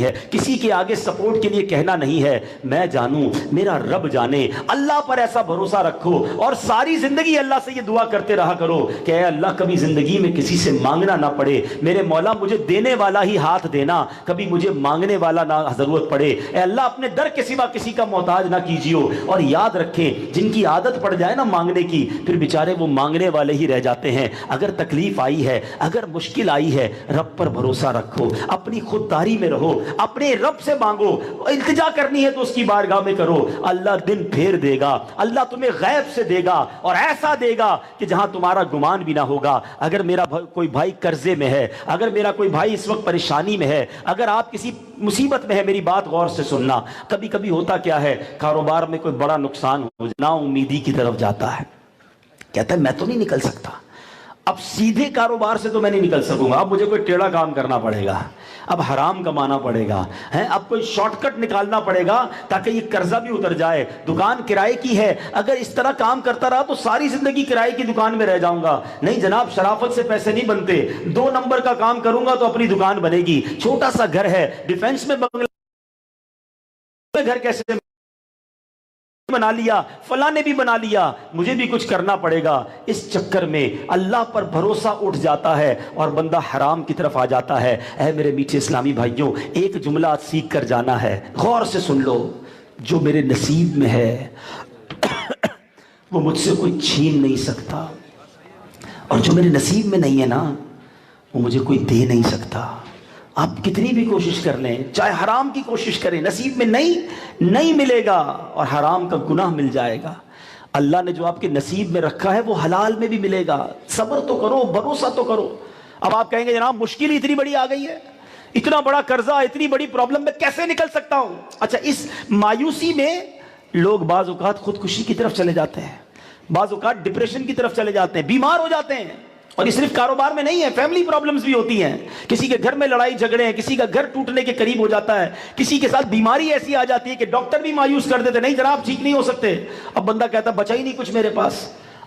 نہیں ہے, کسی کے آگے سپورٹ کے لیے کہنا نہیں ہے. میں جانوں, میرا رب جانے. اللہ پر ایسا بھروسہ رکھو اور ساری زندگی اللہ سے یہ دعا کرتے رہا کرو کہ اے اللہ کبھی زندگی میں کسی سے مانگنا نہ پڑے. میرے مولا مجھے دینے والا ہی ہاتھ دینا, کبھی مجھے مانگنے والا نہ ضرورت پڑے. اے اللہ اپنے در کے سوا کسی کا محتاج نہ کیجیو. اور یاد رکھیں, جن کی عادت پڑ جائے نا مانگنے کی, پھر بیچارے وہ مانگنے والے ہی رہ جاتے ہیں. اگر تکلیف آئی ہے, اگر مشکل آئی ہے, رب پر بھروسہ رکھو, اپنی خودداری میں رہو, اپنے رب سے مانگو. التجا کرنی ہے تو اس کی بارگاہ میں کرو. اللہ دن پھیر دے گا, اللہ تمہیں غیب سے دے گا, اور ایسا دے گا کہ جہاں تمہارا گمان بھی نہ ہوگا. اگر میرا کوئی بھائی قرضے میں ہے, اگر میرا کوئی بھائی اس وقت پریشانی میں ہے, اگر آپ کسی مصیبت میں ہے, میری بات غور سے سننا. کبھی کبھی ہوتا کیا ہے, کاروبار میں کوئی بڑا نقصان ہو, نا امیدی کی طرف جاتا ہے, کہتا ہے میں تو نہیں نکل سکتا, اب سیدھے کاروبار سے تو میں نہیں نکل سکوں گا, اب مجھے کوئی ٹیڑھا کام کرنا پڑے گا, اب حرام کمانا پڑے گا, اب کوئی شارٹ کٹ نکالنا پڑے گا تاکہ یہ قرضہ بھی اتر جائے. دکان کرائے کی ہے, اگر اس طرح کام کرتا رہا تو ساری زندگی کرائے کی دکان میں رہ جاؤں گا. نہیں جناب, شرافت سے پیسے نہیں بنتے, 2 نمبر کا کام کروں گا تو اپنی دکان بنے گی. چھوٹا سا گھر ہے, ڈیفنس میں بنگلہ گھر کیسے بنا لیا, فلاں نے بھی بنا لیا, مجھے بھی کچھ کرنا پڑے گا. اس چکر میں اللہ پر بھروسہ اٹھ جاتا ہے اور بندہ حرام کی طرف آ جاتا ہے. اے میرے میٹھے اسلامی بھائیوں, ایک جملہ سیکھ کر جانا ہے, غور سے سن لو. جو میرے نصیب میں ہے وہ مجھ سے کوئی چھین نہیں سکتا, اور جو میرے نصیب میں نہیں ہے نا, وہ مجھے کوئی دے نہیں سکتا. آپ کتنی بھی کوشش کر لیں, چاہے حرام کی کوشش کریں, نصیب میں نہیں ملے گا, اور حرام کا گناہ مل جائے گا. اللہ نے جو آپ کے نصیب میں رکھا ہے وہ حلال میں بھی ملے گا. صبر تو کرو, بھروسہ تو کرو. اب آپ کہیں گے جناب مشکل ہی اتنی بڑی آ گئی ہے, اتنا بڑا قرضہ, اتنی بڑی پرابلم میں کیسے نکل سکتا ہوں. اچھا, اس مایوسی میں لوگ بعض اوقات خودکشی کی طرف چلے جاتے ہیں, بعض اوقات ڈپریشن کی طرف چلے جاتے ہیں, بیمار ہو جاتے ہیں. اور یہ صرف کاروبار میں نہیں ہے, فیملی پرابلمز بھی ہوتی ہیں. کسی کے گھر میں لڑائی جھگڑے ہیں, کسی کا گھر ٹوٹنے کے قریب ہو جاتا ہے, کسی کے ساتھ بیماری ایسی آ جاتی ہے کہ ڈاکٹر بھی مایوس کر دیتے, نہیں جناب ٹھیک نہیں ہو سکتے. اب بندہ کہتا بچا ہی نہیں کچھ میرے پاس.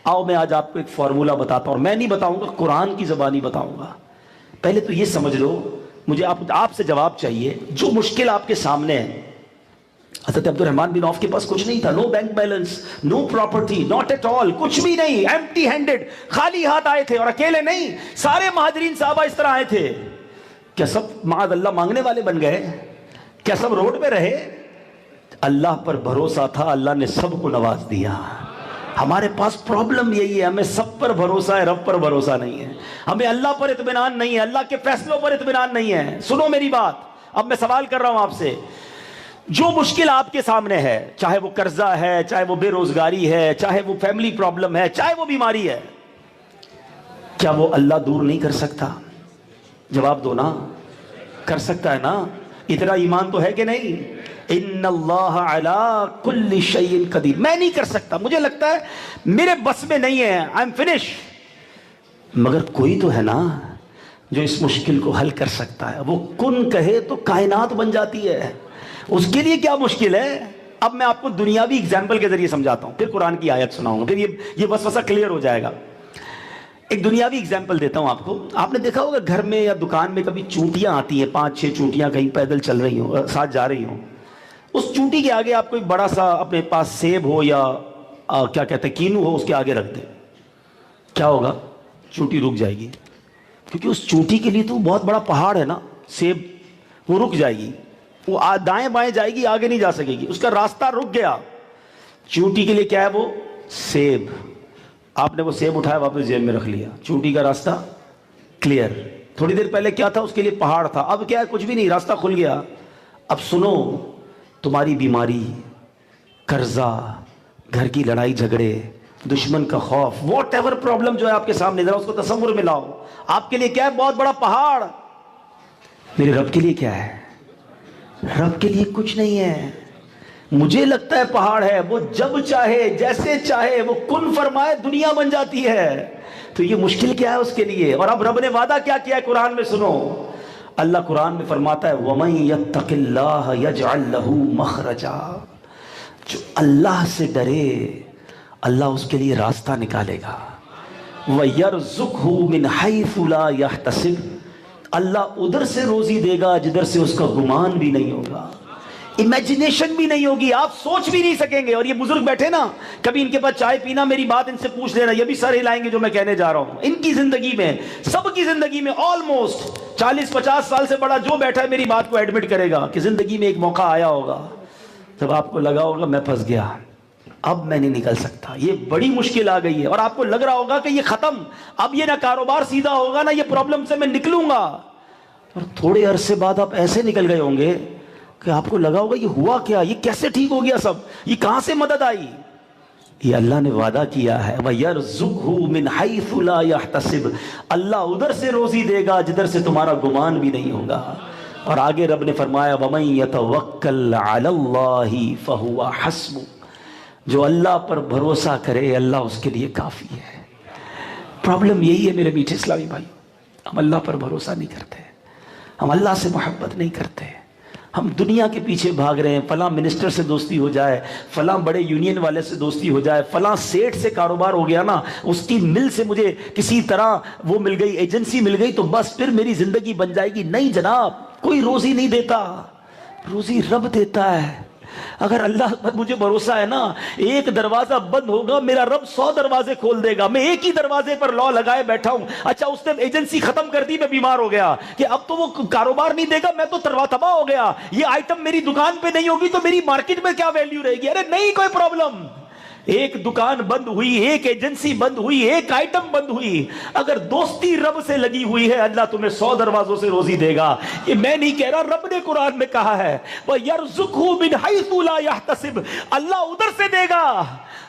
آؤ میں آج آپ کو ایک فارمولہ بتاتا ہوں, اور میں نہیں بتاؤں گا, قرآن کی زبانی بتاؤں گا. پہلے تو یہ سمجھ لو, مجھے آپ سے جواب چاہیے. جو مشکل آپ کے سامنے ہے, حضرت عبد الرحمن بن عوف کے پاس کچھ نہیں تھا, no bank balance, no property, not at all, کچھ بھی نہیں, ایمٹی ہینڈڈ, خالی ہاتھ آئے تھے. اور اکیلے نہیں, سارے مہاجرین صحابہ اس طرح آئے تھے. کیا سب معاذ اللہ مانگنے والے بن گئے؟ کیا سب روڈ پہ رہے؟ اللہ پر بھروسہ تھا, اللہ نے سب کو نواز دیا. ہمارے پاس پرابلم یہی ہے, ہمیں سب پر بھروسہ ہے, رب پر بھروسہ نہیں ہے. ہمیں اللہ پر اطمینان نہیں ہے, اللہ کے فیصلوں پر اطمینان نہیں ہے. سنو میری بات, اب میں سوال کر رہا ہوں آپ سے. جو مشکل آپ کے سامنے ہے, چاہے وہ قرضہ ہے, چاہے وہ بے روزگاری ہے, چاہے وہ فیملی پرابلم ہے, چاہے وہ بیماری ہے, کیا وہ اللہ دور نہیں کر سکتا؟ جواب دو نا, کر سکتا ہے نا. اتنا ایمان تو ہے کہ نہیں؟ ان اللہ علی کل شیء قدیر. میں نہیں کر سکتا, مجھے لگتا ہے میرے بس میں نہیں ہے, آئی ایم فنش. مگر کوئی تو ہے نا جو اس مشکل کو حل کر سکتا ہے. وہ کن کہے تو کائنات بن جاتی ہے. اس کے لیے کیا مشکل ہے؟ اب میں آپ کو دنیاوی اگزامپل کے ذریعے سمجھاتا ہوں, پھر قرآن کی آیت سناؤں گا, پھر یہ وسوسہ کلیئر ہو جائے گا. ایک دنیاوی اگزامپل دیتا ہوں آپ کو. آپ نے دیکھا ہوگا گھر میں یا دکان میں کبھی چونٹیاں آتی ہیں, 5-6 چونٹیاں کہیں پیدل چل رہی ہوں, ساتھ جا رہی ہوں. اس چونٹی کے آگے آپ کو ایک بڑا سا اپنے پاس سیب ہو یا کیا کہتے ہیں کینو ہو, اس کے آگے رکھ دیں, کیا ہوگا؟ چونٹی رک جائے گی, کیونکہ اس چونٹی کے لیے تو بہت بڑا پہاڑ ہے نا سیب, وہ رک جائے گی. وہ دائیں بائیں جائے گی, آگے نہیں جا سکے گی, اس کا راستہ رک گیا. چونٹی کے لیے کیا ہے؟ وہ سیب. آپ نے وہ سیب اٹھایا, واپس جیب میں رکھ لیا, چونٹی کا راستہ کلیئر. تھوڑی دیر پہلے کیا تھا؟ اس کے لیے پہاڑ تھا. اب کیا ہے؟ کچھ بھی نہیں, راستہ کھل گیا. اب سنو, تمہاری بیماری, قرضہ, گھر کی لڑائی جھگڑے, دشمن کا خوف, واٹ ایور پرابلم جو ہے آپ کے سامنے, ذرا اس کو تصور میں لاؤ. آپ کے لیے کیا ہے؟ بہت بڑا پہاڑ. میرے رب کے لیے کیا ہے؟ رب کے لیے کچھ نہیں ہے. مجھے لگتا ہے پہاڑ ہے, وہ جب چاہے جیسے چاہے وہ کن فرمائے دنیا بن جاتی ہے. تو یہ مشکل کیا ہے اس کے لیے؟ اور اب رب نے وعدہ کیا کیا ہے قرآن میں سنو. اللہ قرآن میں فرماتا ہے وَمَن يَتَّقِ اللَّهَ يَجْعَلْ لَهُ مَخْرَجًا. جو اللہ سے ڈرے اللہ اس کے لیے راستہ نکالے گا. وَيَرْزُقْهُ مِنْ حَيْثُ لَا يَحْتَسِبُ. اللہ ادھر سے روزی دے گا جدھر سے اس کا گمان بھی نہیں ہوگا، امیجنیشن بھی نہیں ہوگی، آپ سوچ بھی نہیں سکیں گے۔ اور یہ بزرگ بیٹھے نا، کبھی ان کے پاس چائے پینا، میری بات ان سے پوچھ لینا، یہ بھی سر ہلائیں گے جو میں کہنے جا رہا ہوں۔ ان کی زندگی میں، سب کی زندگی میں آلموسٹ 40-50 سال سے بڑا جو بیٹھا ہے میری بات کو ایڈمٹ کرے گا کہ زندگی میں ایک موقع آیا ہوگا جب آپ کو لگا ہوگا میں پھنس گیا، اب میں نہیں نکل سکتا، یہ بڑی مشکل آ گئی ہے، اور آپ کو لگ رہا ہوگا کہ یہ ختم، اب یہ نہ کاروبار سیدھا ہوگا نہ یہ پرابلم سے میں نکلوں گا۔ اور تھوڑے عرصے بعد آپ ایسے نکل گئے ہوں گے کہ آپ کو لگا ہوگا یہ ہوا کیا، یہ کیسے ٹھیک ہو گیا، سب یہ کہاں سے مدد آئی؟ یہ اللہ نے وعدہ کیا ہے، وَيَرْزُقْهُ مِنْ حَيْثُ لَا يَحْتَسِبُ، اللہ ادھر سے روزی دے گا جدھر سے تمہارا گمان بھی نہیں ہوگا۔ اور آگے رب نے فرمایا وَمَن يَتَوَكَّلْ عَلَى اللَّهِ فَهُوَ حَسْبُهُ، جو اللہ پر بھروسہ کرے اللہ اس کے لیے کافی ہے۔ پرابلم یہی ہے میرے میٹھے اسلامی بھائی، ہم اللہ پر بھروسہ نہیں کرتے، ہم اللہ سے محبت نہیں کرتے، ہم دنیا کے پیچھے بھاگ رہے ہیں، فلاں منسٹر سے دوستی ہو جائے، فلاں بڑے یونین والے سے دوستی ہو جائے، فلاں سیٹ سے کاروبار ہو گیا نا، اس کی مل سے مجھے کسی طرح وہ مل گئی، ایجنسی مل گئی، تو بس پھر میری زندگی بن جائے گی۔ نہیں جناب، کوئی روزی نہیں دیتا، روزی رب دیتا ہے۔ اگر اللہ پر مجھے بھروسہ ہے نا، ایک دروازہ بند ہوگا میرا رب 100 دروازے کھول دے گا۔ میں ایک ہی دروازے پر لا لگائے بیٹھا ہوں، اچھا اس نے ایجنسی ختم کر دی، میں بیمار ہو گیا کہ اب تو وہ کاروبار نہیں دے گا، میں تو تباہ ہو گیا، یہ آئٹم میری دکان پہ نہیں ہوگی تو میری مارکیٹ میں کیا ویلیو رہے گی؟ ارے نہیں، کوئی پرابلم، ایک دکان بند ہوئی، ایک ایجنسی بند ہوئی، ایک آئٹم بند ہوئی، اگر دوستی رب سے لگی ہوئی ہے اللہ تمہیں 100 دروازوں سے روزی دے گا۔ یہ میں نہیں کہہ رہا، رب نے قرآن میں کہا ہے وَيَرْزُقْهُ مِنْ حَيْثُ لَا يَحْتَسِبُ، اللہ ادھر سے دے گا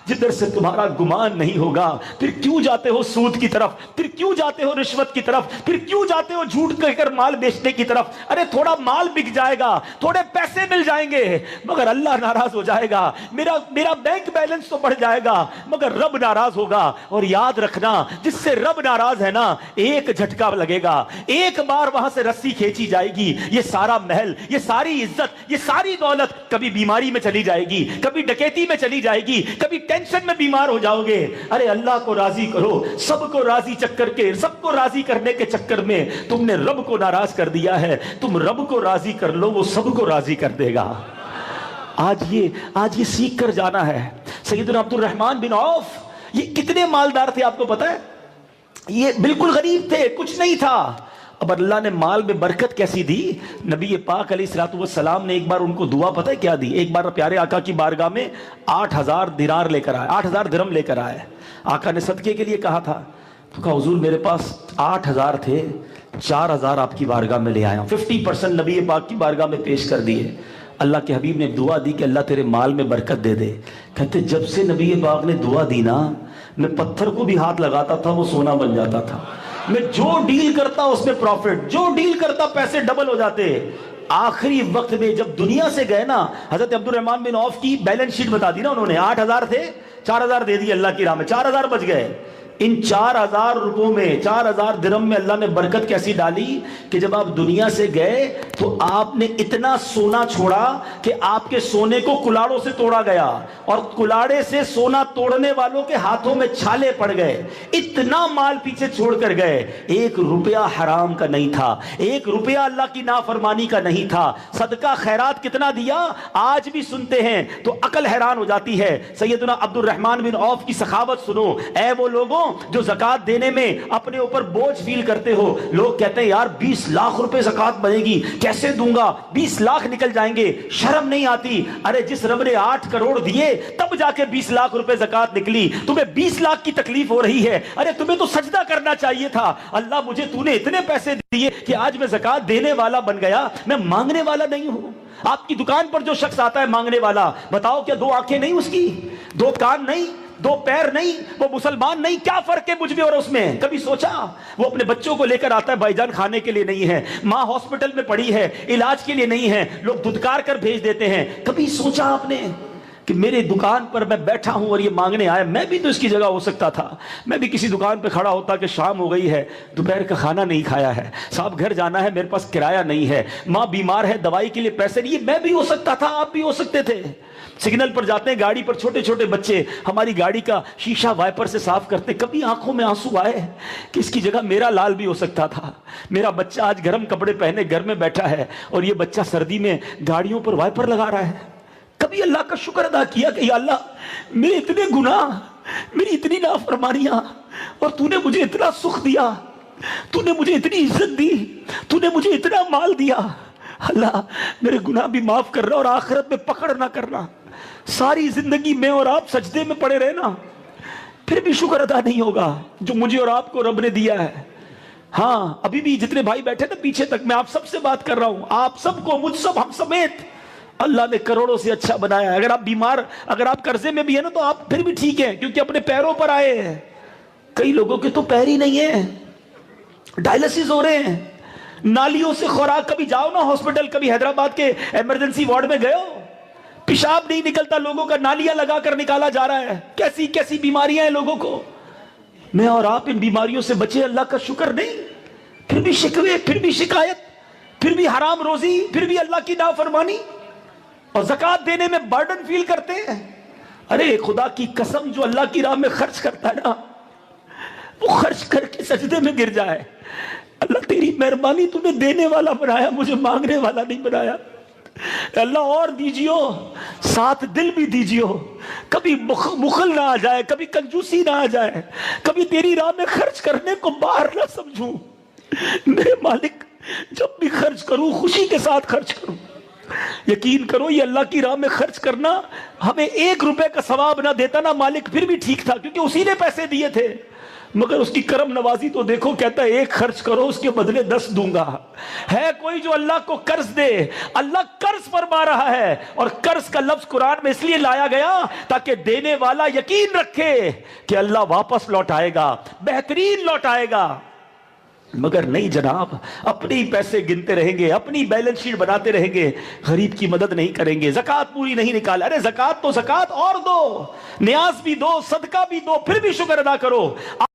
جدھر سے تمہارا گمان نہیں ہوگا۔ پھر کیوں جاتے ہو سود کی طرف، پھر کیوں جاتے ہو رشوت کی طرف، پھر کیوں جاتے ہو جھوٹ کہہ کر مال بیچنے کی طرف؟ ارے تھوڑا مال بک جائے گا، تھوڑے پیسے مل جائیں گے، مگر اللہ ناراض ہو جائے گا، میرا بینک بیلنس تو بڑھ جائے گا مگر رب ناراض ہوگا۔ اور یاد رکھنا، جس سے رب ناراض ہے نا، ایک جھٹکا لگے گا، ایک بار وہاں سے رسی کھینچی جائے گی، یہ سارا محل، یہ ساری عزت، یہ ساری دولت کبھی بیماری میں چلی جائے گی، کبھی ڈکیتی میں چلی جائے گی، کبھی ٹینشن میں بیمار ہو جاؤ گے۔ ارے اللہ کو راضی کرو، سب کو راضی سب کو راضی کرنے کے چکر میں تم نے رب کو ناراض کر دیا ہے۔ تم رب کو راضی کر لو، وہ سب کو راضی کر دے گا۔ آج یہ سیکھ کر جانا ہے۔ سیدنا عبد الرحمن بن عوف یہ کتنے مالدار تھے آپ کو پتا ہے؟ یہ بالکل غریب تھے، کچھ نہیں تھا۔ اب اللہ نے مال میں برکت کیسی دی؟ نبی پاک علیہ الصلوۃ والسلام نے ایک بار ان کو دعا پتہ ہے کیا دی؟ ایک بار پیارے آقا کی بارگاہ میں 8000 دینار لے کر آئے، 8000 درہم لے کر آئے۔ آقا نے صدقے کے لیے کہا تھا، تو کہا حضور میرے پاس 8000 تھے، 4000 آپ کی بارگاہ میں لے آیا ہوں۔ 50% نبی پاک کی بارگاہ میں پیش کر دیے۔ اللہ کے حبیب نے دعا دی کہ اللہ تیرے مال میں برکت دے دے۔ کہتے جب سے نبی پاک نے دعا دی نا، میں پتھر کو بھی ہاتھ لگاتا تھا وہ سونا بن جاتا تھا۔ میں جو ڈیل کرتا اس میں پروفٹ، جو ڈیل کرتا پیسے ڈبل ہو جاتے۔ آخری وقت میں جب دنیا سے گئے نا، حضرت عبد الرحمن بن عوف کی بیلنس شیٹ بتا دی نا انہوں نے، 8000 تھے، 4000 دے دی اللہ کی راہ میں، 4000 بچ گئے۔ ان 4000 روپوں میں، 4000 درہم میں اللہ نے برکت کیسی ڈالی کہ جب آپ دنیا سے گئے تو آپ نے اتنا سونا چھوڑا کہ آپ کے سونے کو کلاڑوں سے توڑا گیا، اور کلاڑے سے سونا توڑنے والوں کے ہاتھوں میں چھالے پڑ گئے۔ اتنا مال پیچھے چھوڑ کر گئے، 1 روپیہ حرام کا نہیں تھا، 1 روپیہ اللہ کی نافرمانی کا نہیں تھا۔ صدقہ خیرات کتنا دیا آج بھی سنتے ہیں تو عقل حیران ہو جاتی ہے۔ سیدنا عبد الرحمن بن عوف کی سخاوت سنو، اے وہ لوگوں جو زکوٰۃ دینے میں اپنے اوپر بوجھ فیل کرتے ہو۔ لوگ کہتے ہیں یار 20 لاکھ روپے زکوٰۃ بنے گی، کیسے دوں گا، 20 لاکھ نکل جائیں گے، شرم نہیں آتی؟ ارے جس رب نے 8 کروڑ دیے تب جا کے 20 لاکھ روپے زکوٰۃ نکلی، تمہیں 20 لاکھ کی تکلیف ہو رہی ہے؟ ارے تمہیں تو سجدہ کرنا چاہیے تھا، اللہ مجھے تو نے اتنے پیسے دیے کہ آج میں زکوٰۃ دینے والا بن گیا، میں مانگنے والا نہیں ہوں۔ آپ کی دکان پر جو شخص آتا ہے مانگنے والا، بتاؤ کیا 2 آنکھیں نہیں اس کی، 2 کان نہیں، 2 پیر نہیں، وہ مسلمان نہیں؟ کیا فرق ہے مجھ میں اور اس میں؟ کبھی سوچا؟ وہ اپنے بچوں کو لے کر آتا ہے، بھائی جان کھانے کے لیے نہیں ہے، ماں ہاسپٹل میں پڑی ہے، علاج کے لیے نہیں ہے، لوگ دھتکار کر بھیج دیتے ہیں۔ کبھی سوچا آپ نے کہ میرے دکان پر میں بیٹھا ہوں اور یہ مانگنے آیا. میں بھی تو اس کی جگہ ہو سکتا تھا. میں بھی کسی دکان پہ کھڑا ہوتا کہ شام ہو گئی ہے, دوپہر کا کھانا نہیں کھایا ہے, صاحب گھر جانا ہے, میرے پاس کرایہ نہیں ہے, ماں بیمار ہے, دوائی کے لیے پیسے نہیں. میں بھی ہو سکتا تھا, آپ بھی ہو سکتے تھے. سگنل پر جاتے ہیں گاڑی پر, چھوٹے چھوٹے بچے ہماری گاڑی کا شیشہ وائپر سے صاف کرتے. کبھی آنکھوں میں آنسو آئے کہ اس کی جگہ میرا لال بھی ہو سکتا تھا. میرا بچہ آج گرم کپڑے پہنے گھر میں بیٹھا ہے اور یہ بچہ سردی میں گاڑیوں پر وائپر لگا رہا ہے. کبھی اللہ کا شکر ادا کیا کہ یا اللہ, میرے اتنے گناہ, میری اتنی نافرمانیاں, اور تو نے مجھے اتنا سکھ دیا, تو نے مجھے اتنی عزت دی, تو نے مجھے اتنا مال دیا. اللہ میرے گناہ بھی معاف کرنا اور آخرت میں پکڑ نہ کرنا. ساری زندگی میں اور آپ سجدے میں پڑے رہنا, پھر بھی شکر ادا نہیں ہوگا جو مجھے اور آپ کو رب نے دیا ہے. ہاں ابھی بھی جتنے بھائی بیٹھے نا پیچھے تک, میں آپ سب سے بات کر رہا ہوں, آپ سب کو, مجھ سب, ہم سمیت اللہ نے کروڑوں سے اچھا بنایا ہے. اگر آپ بیمار, اگر آپ قرضے میں بھی ہیں نا تو آپ پھر بھی ٹھیک ہیں, کیونکہ اپنے پیروں پر آئے ہیں. کئی لوگوں کے تو پیر ہی نہیں ہیں, ڈائلسس ہو رہے ہیں, نالیوں سے خوراک. کبھی جاؤ نا ہاسپٹل, کبھی حیدرآباد کے ایمرجنسی وارڈ میں گئے ہو, پیشاب نہیں نکلتا, لوگوں کا نالیاں لگا کر نکالا جا رہا ہے. کیسی کیسی بیماریاں ہیں لوگوں کو. میں اور آپ ان بیماریوں سے بچے, اللہ کا شکر نہیں, پھر بھی شکوے, پھر بھی شکایت, پھر بھی حرام روزی, پھر بھی اللہ کی نافرمانی, اور زکوٰۃ دینے میں برڈن فیل کرتے ہیں. ارے خدا کی قسم, جو اللہ کی راہ میں خرچ کرتا ہے نا, وہ خرچ کر کے سجدے میں گر جائے. اللہ تیری مہربانی, تو نے دینے والا بنایا, مجھے مانگنے والا نہیں بنایا. اللہ اور دیجیو, ساتھ دل بھی دیجیو, کبھی بخل نہ آ جائے, کبھی کنجوسی نہ آ جائے, کبھی تیری راہ میں خرچ کرنے کو باہر نہ سمجھوں. میرے مالک, جب بھی خرچ کروں خوشی کے ساتھ خرچ کروں. یقین کرو یہ اللہ کی راہ میں خرچ کرنا ہمیں 1 روپے کا ثواب نہ دیتا نا مالک, پھر بھی ٹھیک تھا, کیونکہ اسی نے پیسے دیے تھے. مگر اس کی کرم نوازی تو دیکھو, کہتا ہے 1 خرچ کرو, اس کے بدلے 10 دوں گا. ہے کوئی جو اللہ کو قرض دے؟ اللہ قرض فرما رہا ہے, اور قرض کا لفظ قرآن میں اس لیے لایا گیا تاکہ دینے والا یقین رکھے کہ اللہ واپس لوٹائے گا, بہترین لوٹائے گا. مگر نہیں جناب, اپنے ہی پیسے گنتے رہیں گے, اپنی بیلنس شیٹ بناتے رہیں گے, غریب کی مدد نہیں کریں گے, زکوٰۃ پوری نہیں نکال. ارے زکوٰۃ تو زکوٰۃ اور دو, نیاز بھی دو, صدقہ بھی دو, پھر بھی شکر ادا کرو.